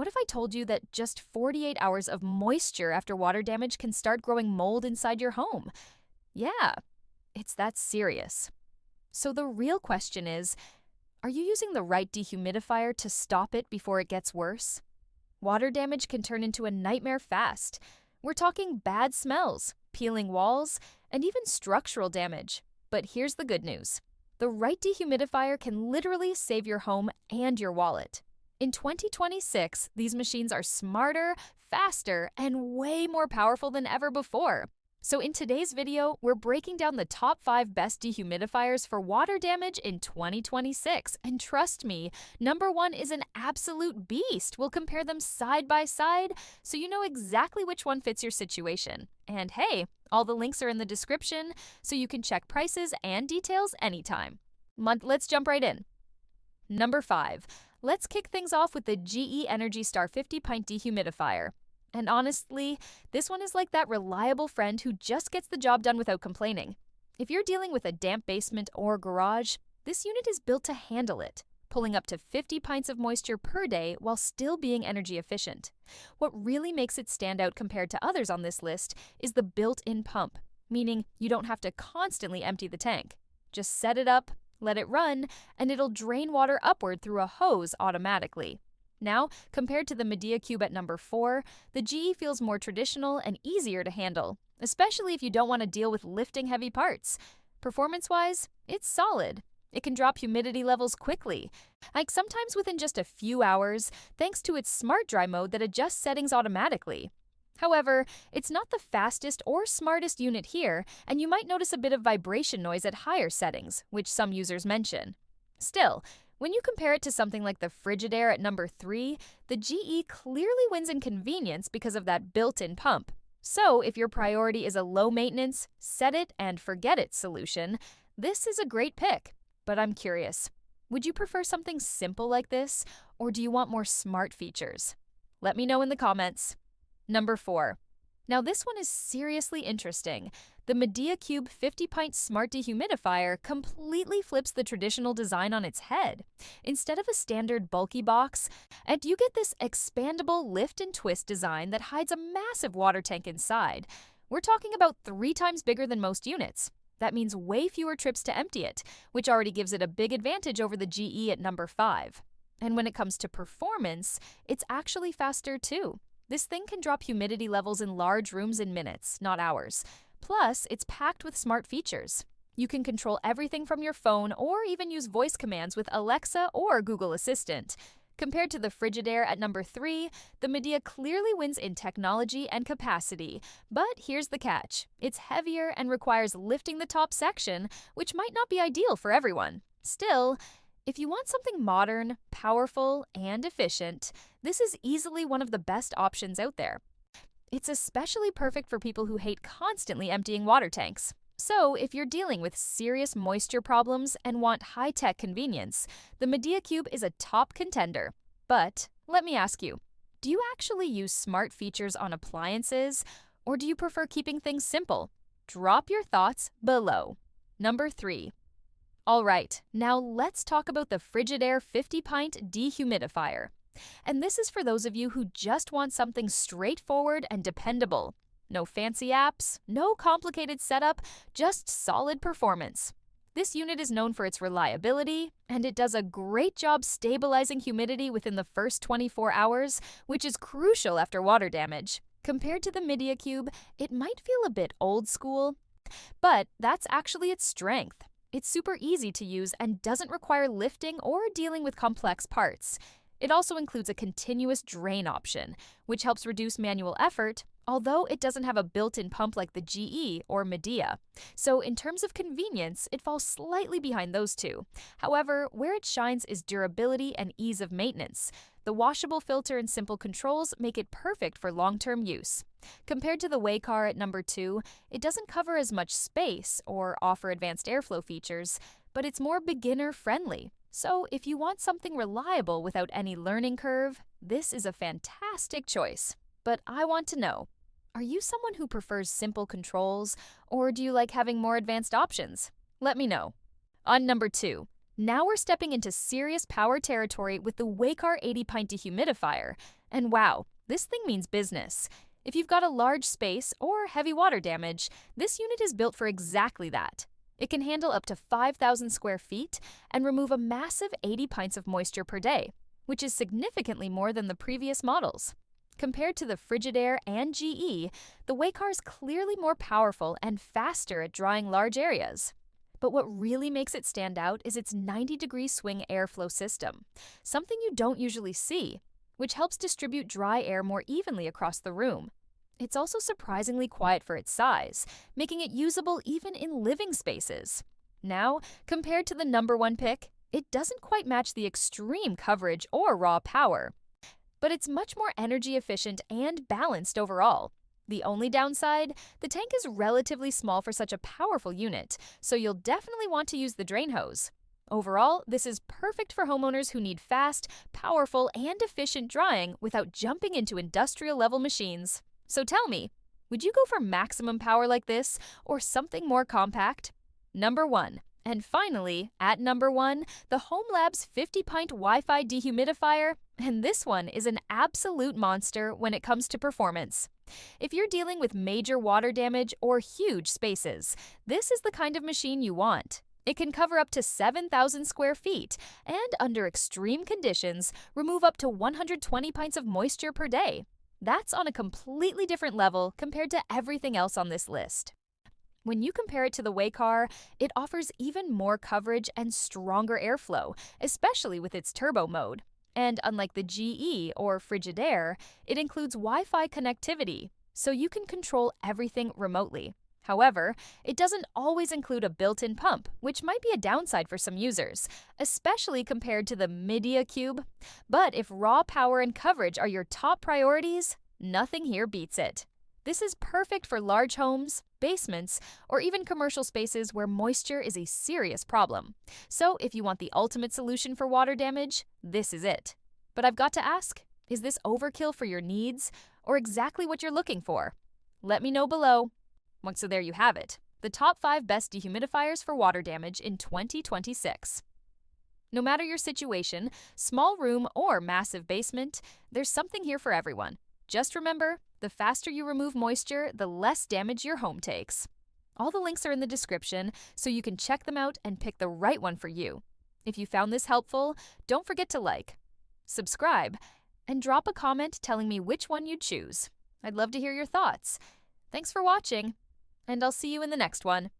if I told you that just 48 hours of moisture after water damage can start growing mold inside your home? Yeah, it's that serious. So the real question is, are you using the right dehumidifier to stop it before it gets worse? Water damage can turn into a nightmare fast. We're talking bad smells, peeling walls, and even structural damage. But here's the good news. The right dehumidifier can literally save your home and your wallet. In 2026, these machines are smarter, faster, and way more powerful than ever before. So in today's video, we're breaking down the top 5 best dehumidifiers for water damage in 2026. And trust me, number 1 is an absolute beast. We'll compare them side by side so you know exactly which one fits your situation. And hey, all the links are in the description so you can check prices and details anytime. Let's jump right in. Number 5. Let's kick things off with the GE Energy Star 50-pint dehumidifier. And honestly, this one is like that reliable friend who just gets the job done without complaining. If you're dealing with a damp basement or garage, this unit is built to handle it, pulling up to 50 pints of moisture per day while still being energy efficient. What really makes it stand out compared to others on this list is the built-in pump, meaning you don't have to constantly empty the tank. Just set it up, let it run, and it'll drain water upward through a hose automatically. Now, compared to the MediaCube at number 4, the GE feels more traditional and easier to handle, especially if you don't want to deal with lifting heavy parts. Performance-wise, it's solid. It can drop humidity levels quickly, like sometimes within just a few hours, thanks to its Smart Dry mode that adjusts settings automatically. However, it's not the fastest or smartest unit here, and you might notice a bit of vibration noise at higher settings, which some users mention. Still, when you compare it to something like the Frigidaire at number 3, the GE clearly wins in convenience because of that built-in pump. So, if your priority is a low-maintenance, set-it-and-forget-it solution, this is a great pick. But I'm curious, would you prefer something simple like this, or do you want more smart features? Let me know in the comments. Number 4. Now this one is seriously interesting. The MediaCube 50-pint Smart Dehumidifier completely flips the traditional design on its head. Instead of a standard bulky box, and you get this expandable lift and twist design that hides a massive water tank inside. We're talking about 3 times bigger than most units. That means way fewer trips to empty it, which already gives it a big advantage over the GE at number 5. And when it comes to performance, it's actually faster too. This thing can drop humidity levels in large rooms in minutes, not hours. Plus, it's packed with smart features. You can control everything from your phone or even use voice commands with Alexa or Google Assistant. Compared to the Frigidaire at number 3, the Medea clearly wins in technology and capacity. But here's the catch. It's heavier and requires lifting the top section, which might not be ideal for everyone. Still, if you want something modern, powerful, and efficient, this is easily one of the best options out there. It's especially perfect for people who hate constantly emptying water tanks. So, if you're dealing with serious moisture problems and want high-tech convenience, the MediaCube is a top contender. But, let me ask you, do you actually use smart features on appliances, or do you prefer keeping things simple? Drop your thoughts below. Number 3. Alright, now let's talk about the Frigidaire 50-pint dehumidifier. And this is for those of you who just want something straightforward and dependable. No fancy apps, no complicated setup, just solid performance. This unit is known for its reliability, and it does a great job stabilizing humidity within the first 24 hours, which is crucial after water damage. Compared to the MediaCube, it might feel a bit old school, but that's actually its strength. It's super easy to use and doesn't require lifting or dealing with complex parts. It also includes a continuous drain option, which helps reduce manual effort, although it doesn't have a built-in pump like the GE or Medea. So in terms of convenience, it falls slightly behind those two. However, where it shines is durability and ease of maintenance. The washable filter and simple controls make it perfect for long-term use. Compared to the Waycar at number 2, it doesn't cover as much space or offer advanced airflow features, but it's more beginner-friendly. So if you want something reliable without any learning curve, this is a fantastic choice. But I want to know, are you someone who prefers simple controls, or do you like having more advanced options? Let me know. On number 2, Now we're stepping into serious power territory with the Waycar 80-pint dehumidifier. And wow, this thing means business. If you've got a large space or heavy water damage, this unit is built for exactly that. It can handle up to 5,000 square feet and remove a massive 80 pints of moisture per day, which is significantly more than the previous models. Compared to the Frigidaire and GE, the Waycar is clearly more powerful and faster at drying large areas. But what really makes it stand out is its 90-degree swing airflow system, something you don't usually see, which helps distribute dry air more evenly across the room. It's also surprisingly quiet for its size, making it usable even in living spaces. Now, compared to the number one pick, it doesn't quite match the extreme coverage or raw power, but it's much more energy efficient and balanced overall. The only downside, the tank is relatively small for such a powerful unit, so you'll definitely want to use the drain hose. Overall, this is perfect for homeowners who need fast, powerful, and efficient drying without jumping into industrial-level machines. So tell me, would you go for maximum power like this or something more compact? Number 1. And finally, at number 1, the HomeLabs 50-pint Wi-Fi Dehumidifier, and this one is an absolute monster when it comes to performance. If you're dealing with major water damage or huge spaces, this is the kind of machine you want. It can cover up to 7,000 square feet and, under extreme conditions, remove up to 120 pints of moisture per day. That's on a completely different level compared to everything else on this list. When you compare it to the Waycar, it offers even more coverage and stronger airflow, especially with its turbo mode. And unlike the GE or Frigidaire, it includes Wi-Fi connectivity, so you can control everything remotely. However, it doesn't always include a built-in pump, which might be a downside for some users, especially compared to the Media Cube. But if raw power and coverage are your top priorities, nothing here beats it. This is perfect for large homes, basements, or even commercial spaces where moisture is a serious problem. So if you want the ultimate solution for water damage, this is it. But I've got to ask, is this overkill for your needs, or exactly what you're looking for? Let me know below. So there you have it, the top 5 best dehumidifiers for water damage in 2026. No matter your situation, small room or massive basement, there's something here for everyone. Just remember, the faster you remove moisture, the less damage your home takes. All the links are in the description, so you can check them out and pick the right one for you. If you found this helpful, don't forget to like, subscribe, and drop a comment telling me which one you'd choose. I'd love to hear your thoughts. Thanks for watching, and I'll see you in the next one.